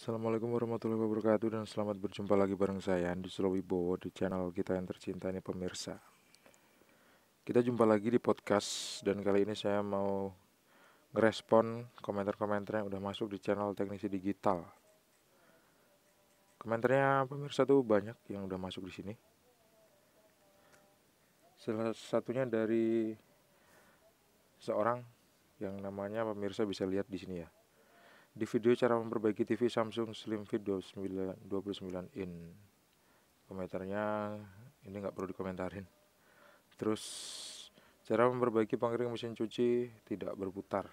Assalamualaikum warahmatullahi wabarakatuh dan selamat berjumpa lagi bareng saya Andi Sulawibowo di channel kita yang tercinta ini pemirsa. Kita jumpa lagi di podcast dan kali ini saya mau ngerespon komentar-komentar yang udah masuk di channel Teknisi Digital. Komentarnya pemirsa tuh banyak yang udah masuk di sini. Salah satunya dari seorang yang namanya pemirsa bisa lihat di sini ya. Di video cara memperbaiki TV Samsung Slim Fit 29 in. Komentarnya ini nggak perlu dikomentarin. Terus cara memperbaiki pengering mesin cuci tidak berputar.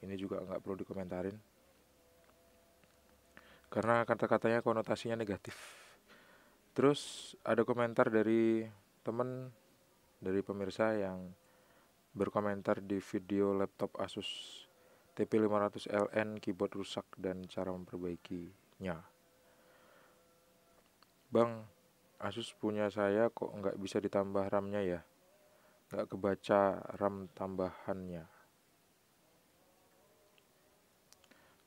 Ini juga nggak perlu dikomentarin. Karena kata-katanya konotasinya negatif. Terus ada komentar dari teman dari pemirsa yang berkomentar di video laptop Asus TP500LN keyboard rusak dan cara memperbaikinya. Bang, Asus punya saya kok nggak bisa ditambah RAM-nya ya? Nggak kebaca RAM tambahannya.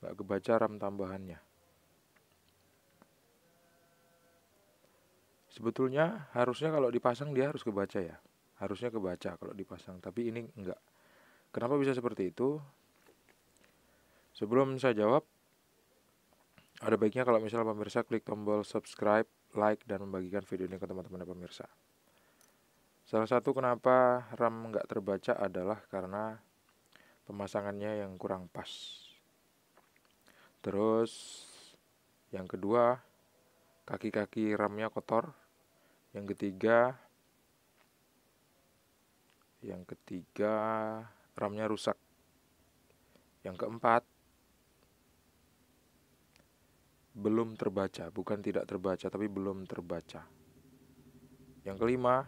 Nggak kebaca RAM tambahannya. Sebetulnya harusnya kalau dipasang dia harus kebaca ya. Harusnya kebaca kalau dipasang, tapi ini enggak. Kenapa bisa seperti itu? Sebelum saya jawab, ada baiknya kalau misalnya pemirsa klik tombol subscribe, like, dan membagikan video ini ke teman-teman pemirsa. Salah satu kenapa RAM nggak terbaca adalah karena pemasangannya yang kurang pas. Terus yang kedua, kaki-kaki RAM-nya kotor. Yang ketiga RAM-nya rusak. Yang keempat, belum terbaca, bukan tidak terbaca, tapi belum terbaca. Yang kelima,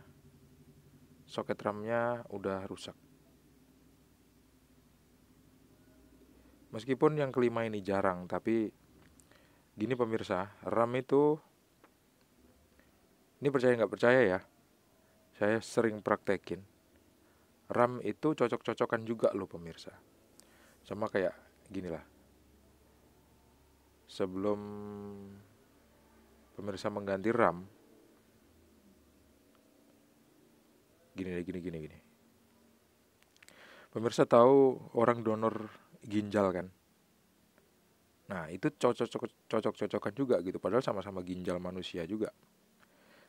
soket RAM-nya udah rusak. Meskipun yang kelima ini jarang, tapi gini pemirsa, RAM itu, ini percaya nggak percaya ya, saya sering praktekin. RAM itu cocok-cocokan juga loh pemirsa. Sama kayak gini lah. Sebelum pemirsa mengganti RAM, gini. Pemirsa tahu orang donor ginjal kan? Nah, itu cocok-cocokan juga gitu. Padahal sama-sama ginjal manusia juga.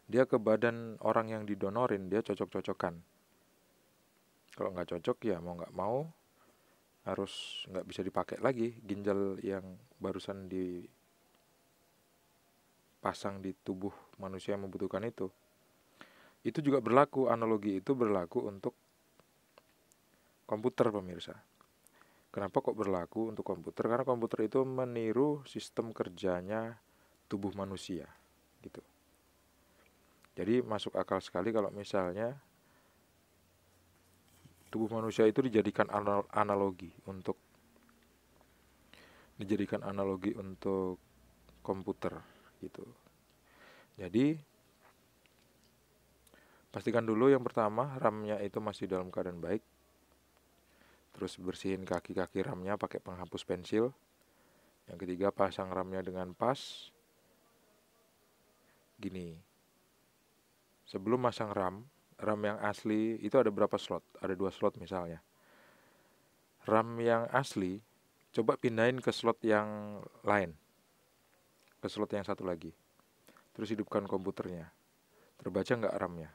Dia ke badan orang yang didonorin, dia cocok-cocokan. Kalau nggak cocok ya mau nggak mau harus nggak bisa dipakai lagi ginjal yang barusan dipasang di tubuh manusia yang membutuhkan itu. Itu juga berlaku, analogi itu berlaku untuk komputer pemirsa. Kenapa kok berlaku untuk komputer? Karena komputer itu meniru sistem kerjanya tubuh manusia gitu. Jadi masuk akal sekali kalau misalnya tubuh manusia itu dijadikan analogi untuk komputer gitu. Jadi pastikan dulu yang pertama RAM-nya itu masih dalam keadaan baik. Terus bersihin kaki-kaki RAM-nya pakai penghapus pensil. Yang ketiga pasang RAM-nya dengan pas. Gini. Sebelum masang RAM yang asli itu ada berapa slot? Ada 2 slot misalnya. RAM yang asli coba pindahin ke slot yang lain. Ke slot yang satu lagi. Terus hidupkan komputernya. Terbaca nggak RAM-nya?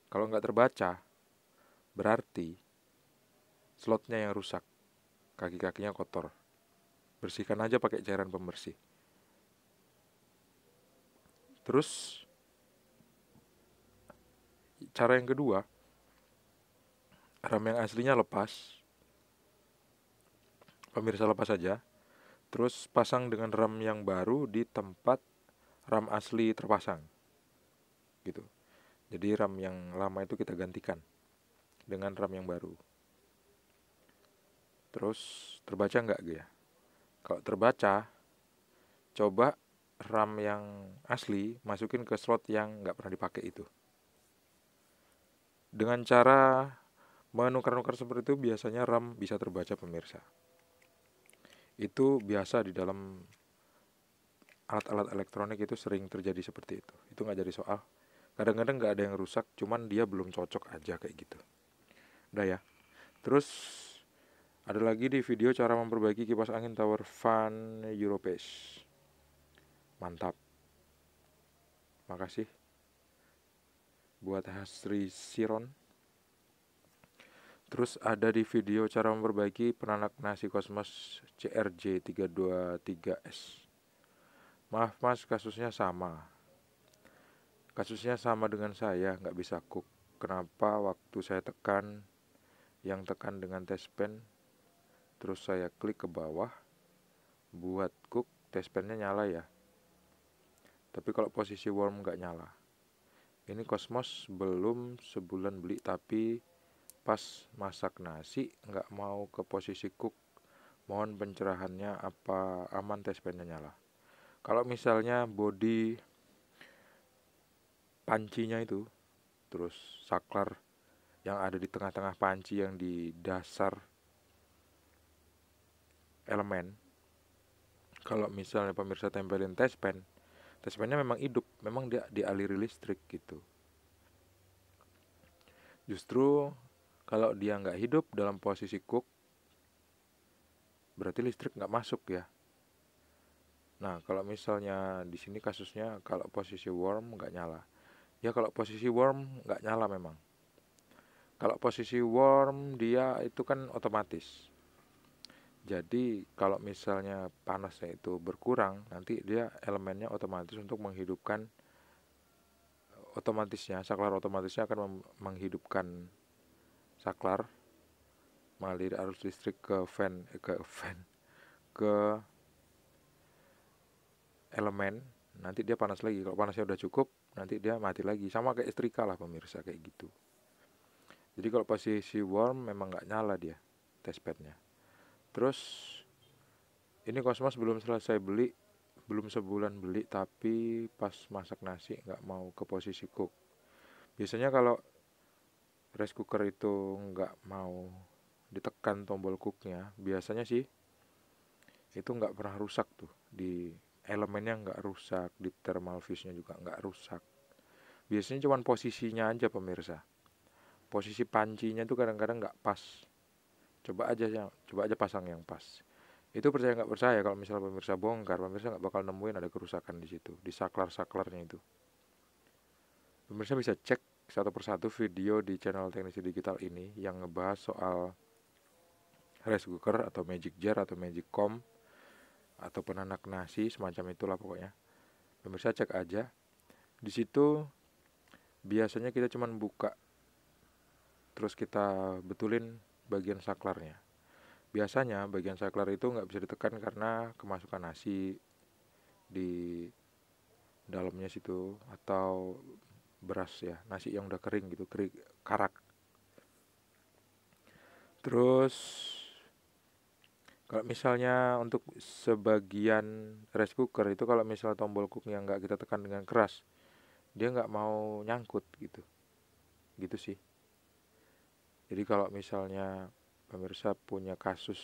Kalau nggak terbaca, berarti slotnya yang rusak. Kaki-kakinya kotor. Bersihkan aja pakai cairan pembersih. Terus cara yang kedua, RAM yang aslinya lepas. Pemirsa lepas saja. Terus pasang dengan RAM yang baru di tempat RAM asli terpasang. Gitu. Jadi RAM yang lama itu kita gantikan dengan RAM yang baru. Terus terbaca nggak ya? Kalau terbaca, coba RAM yang asli masukin ke slot yang nggak pernah dipakai itu. Dengan cara menukar-nukar seperti itu biasanya RAM bisa terbaca pemirsa. Itu biasa di dalam alat-alat elektronik itu sering terjadi seperti itu. Itu nggak jadi soal. Kadang-kadang nggak ada yang rusak, cuman dia belum cocok aja kayak gitu. Udah ya. Terus ada lagi di video cara memperbaiki kipas angin tower fan Europace. Mantap. Makasih buat Hasri Siron. Terus ada di video cara memperbaiki penanak nasi Cosmos CRJ323S. Maaf mas, kasusnya sama. Kasusnya sama dengan saya, nggak bisa cook. Kenapa waktu saya tekan, yang tekan dengan touchpen, terus saya klik ke bawah, buat cook, touchpennya nyala ya. Tapi kalau posisi warm nggak nyala. Ini Cosmos belum sebulan beli, tapi pas masak nasi nggak mau ke posisi cook. Mohon pencerahannya, apa aman touchpennya nyala. Kalau misalnya body pancinya itu, terus saklar yang ada di tengah-tengah panci yang di dasar elemen, kalau misalnya pemirsa tempelin touchpennya memang hidup, memang dia dialiri listrik gitu. Justru kalau dia nggak hidup dalam posisi cook, berarti listrik nggak masuk ya. Nah, kalau misalnya di sini kasusnya kalau posisi warm nggak nyala. Ya kalau posisi warm nggak nyala memang. Kalau posisi warm dia itu kan otomatis. Jadi kalau misalnya panasnya itu berkurang, nanti dia elemennya otomatis untuk menghidupkan saklar otomatisnya akan menghidupkan saklar mengalir arus listrik ke ke elemen, nanti dia panas lagi. Kalau panasnya udah cukup, nanti dia mati lagi. Sama kayak setrika lah pemirsa, kayak gitu. Jadi kalau posisi warm memang nggak nyala dia touchpadnya. Terus ini Cosmos belum selesai beli, belum sebulan beli, tapi pas masak nasi nggak mau ke posisi cook. Biasanya kalau rice cooker itu nggak mau ditekan tombol cooknya, biasanya sih itu nggak pernah rusak tuh, di elemennya nggak rusak, di thermal fuse-nya juga nggak rusak. Biasanya cuma posisinya aja pemirsa, posisi pancinya tuh kadang-kadang nggak pas. Coba aja pasang yang pas. Itu percaya nggak percaya, kalau misalnya pemirsa bongkar, pemirsa nggak bakal nemuin ada kerusakan di situ, di saklar-saklarnya itu. Pemirsa bisa cek satu persatu video di channel Teknisi Digital ini yang ngebahas soal rice cooker atau magic jar atau magic comb atau penanak nasi semacam itulah pokoknya. Pemirsa cek aja. Di situ biasanya kita cuma buka terus kita betulin bagian saklarnya. Biasanya bagian saklar itu nggak bisa ditekan karena kemasukan nasi di dalamnya situ, atau beras ya, nasi yang udah kering gitu, karak. Terus kalau misalnya untuk sebagian rice cooker itu, kalau misalnya tombol cooknya nggak kita tekan dengan keras, dia nggak mau nyangkut gitu, gitu sih. Jadi kalau misalnya pemirsa punya kasus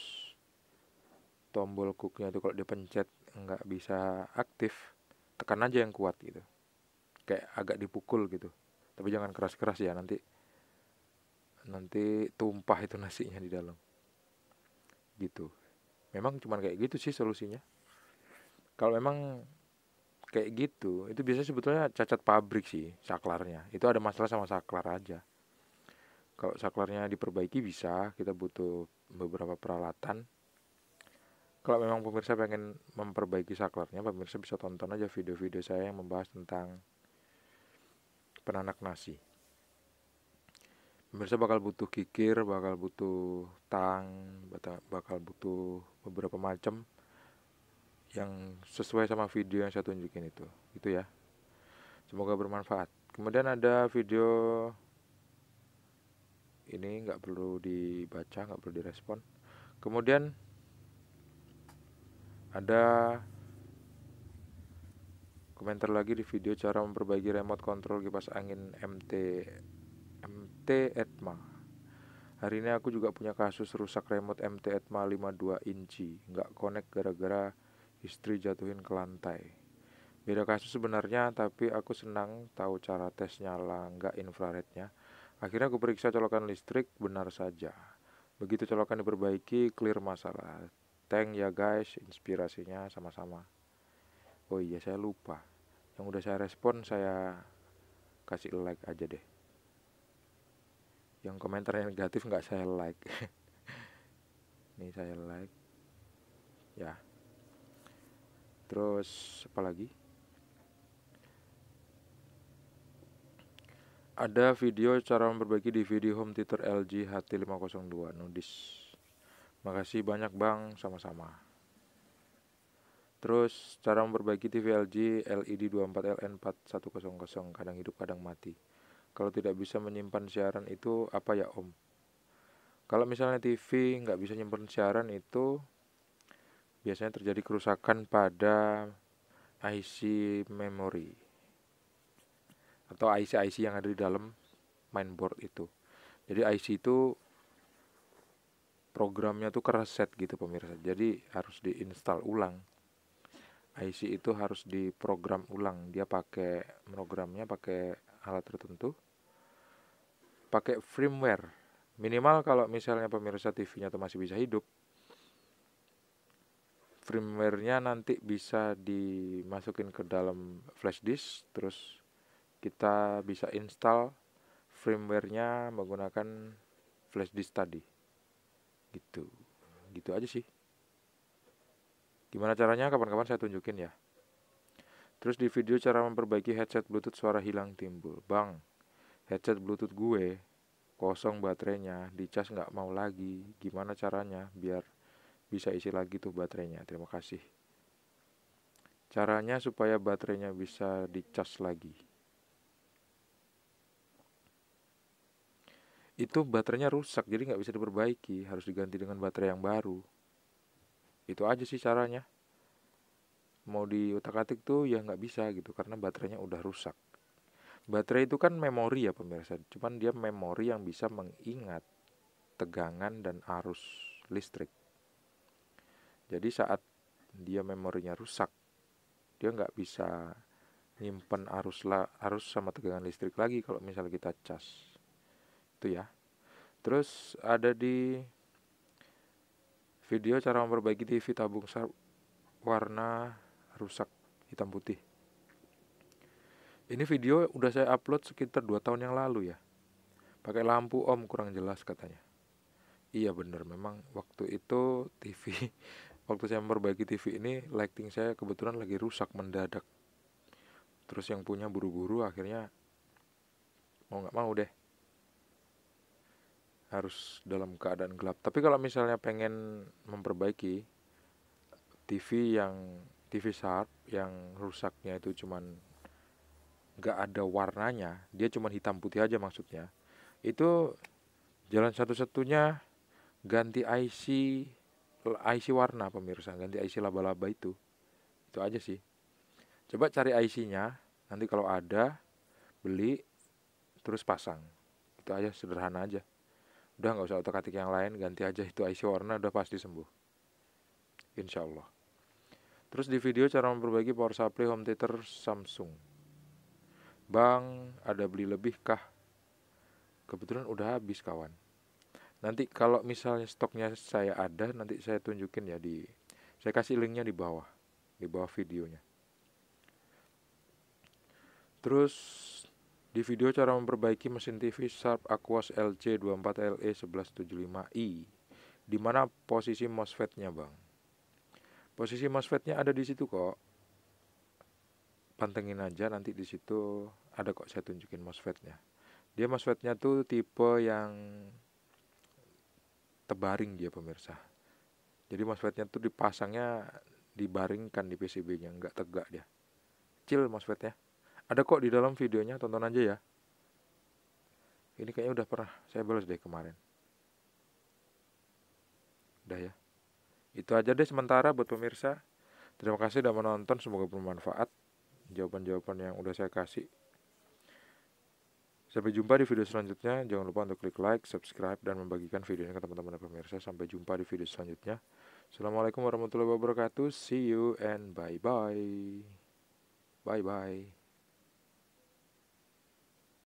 tombol cooknya itu kalau dipencet nggak bisa aktif, tekan aja yang kuat gitu, kayak agak dipukul gitu, tapi jangan keras-keras ya, nanti tumpah itu nasinya di dalam gitu. Memang cuman kayak gitu sih solusinya. Kalau memang kayak gitu, itu biasanya sebetulnya cacat pabrik sih saklarnya. Itu ada masalah sama saklar aja. Kalau saklarnya diperbaiki bisa, kita butuh beberapa peralatan. Kalau memang pemirsa pengen memperbaiki saklarnya, pemirsa bisa tonton aja video-video saya yang membahas tentang penanak nasi. Pemirsa bakal butuh kikir, bakal butuh tang, bakal butuh beberapa macam yang sesuai sama video yang saya tunjukin itu. Gitu ya. Semoga bermanfaat. Kemudian ada video ini nggak perlu dibaca, nggak perlu direspon. Kemudian ada komentar lagi di video cara memperbaiki remote control kipas angin MT Etma. Hari ini aku juga punya kasus rusak remote MT Etma 52 inci, nggak connect gara-gara istri jatuhin ke lantai. Beda kasus sebenarnya, tapi aku senang tahu cara tes nyala nggak infrarednya. Akhirnya aku periksa colokan listrik, benar saja. Begitu colokan diperbaiki, clear masalah. Thank ya guys, inspirasinya sama-sama. Oh iya, saya lupa. Yang udah saya respon, saya kasih like aja deh. Yang komentarnya negatif nggak saya like. Nih saya like. Ya. Terus apa lagi? Ada video cara memperbaiki DVD home theater LG HT502 Nudis. Makasih banyak bang, sama-sama. Terus cara memperbaiki TV LG LED 24LN4100 kadang hidup kadang mati. Kalau tidak bisa menyimpan siaran itu apa ya om? Kalau misalnya TV nggak bisa nyimpan siaran itu biasanya terjadi kerusakan pada IC memory atau IC-IC yang ada di dalam mainboard itu. Jadi IC itu programnya tuh kereset gitu pemirsa. Jadi harus diinstal ulang. IC itu harus diprogram ulang. Dia pakai programnya pakai alat tertentu, pakai firmware. Minimal kalau misalnya pemirsa TV-nya tuh masih bisa hidup, firmware-nya nanti bisa dimasukin ke dalam flash disk, terus kita bisa install firmware-nya menggunakan flash disk tadi. Gitu aja sih. Gimana caranya kapan-kapan saya tunjukin ya. Terus di video cara memperbaiki headset bluetooth suara hilang timbul. Bang, headset bluetooth gue kosong baterainya, dicas nggak mau lagi. Gimana caranya biar bisa isi lagi tuh baterainya? Terima kasih. Caranya supaya baterainya bisa dicas lagi. Itu baterainya rusak, jadi nggak bisa diperbaiki, harus diganti dengan baterai yang baru. Itu aja sih caranya. Mau diutak-atik tuh ya nggak bisa gitu, karena baterainya udah rusak. Baterai itu kan memori ya pemirsa, cuman dia memori yang bisa mengingat tegangan dan arus listrik. Jadi saat dia memorinya rusak, dia nggak bisa nyimpen arus sama tegangan listrik lagi kalau misalnya kita cas. Itu ya. Terus ada di video cara memperbaiki TV tabung warna rusak hitam putih. Ini video udah saya upload sekitar 2 tahun yang lalu ya. Pakai lampu om kurang jelas katanya. Iya bener, memang waktu itu TV waktu saya memperbaiki TV ini lighting saya kebetulan lagi rusak mendadak. Terus yang punya buru-buru akhirnya mau nggak mau deh harus dalam keadaan gelap. Tapi kalau misalnya pengen memperbaiki TV Sharp yang rusaknya itu cuman nggak ada warnanya, dia cuman hitam putih aja maksudnya. Itu jalan satu-satunya ganti IC warna pemirsa, ganti IC laba-laba itu. Itu aja sih. Coba cari IC-nya, nanti kalau ada beli terus pasang. Itu aja, sederhana aja. Udah nggak usah otak-atik yang lain, ganti aja itu IC warna, udah pasti sembuh. Insya Allah. Terus di video cara memperbaiki power supply home theater Samsung. Bang, ada beli lebih kah? Kebetulan udah habis kawan. Nanti kalau misalnya stoknya saya ada, nanti saya tunjukin ya saya kasih linknya di bawah videonya. Terus di video cara memperbaiki mesin TV Sharp Aquos LC 24LE1175i. Di mana posisi MOSFET-nya, Bang? Posisi MOSFET-nya ada di situ kok. Pantengin aja nanti di situ ada kok saya tunjukin MOSFET-nya. Dia MOSFET-nya tuh tipe yang tebaring dia pemirsa. Jadi MOSFET-nya tuh dipasangnya dibaringkan di PCB-nya, nggak tegak dia. Kecil MOSFET-nya. Ada kok di dalam videonya, tonton aja ya. Ini kayaknya udah pernah saya balas deh kemarin. Udah ya. Itu aja deh sementara buat pemirsa. Terima kasih sudah menonton, semoga bermanfaat jawaban-jawaban yang udah saya kasih. Sampai jumpa di video selanjutnya. Jangan lupa untuk klik like, subscribe, dan membagikan video ini ke teman-teman dan pemirsa. Sampai jumpa di video selanjutnya. Assalamualaikum warahmatullahi wabarakatuh. See you and bye-bye. Bye bye.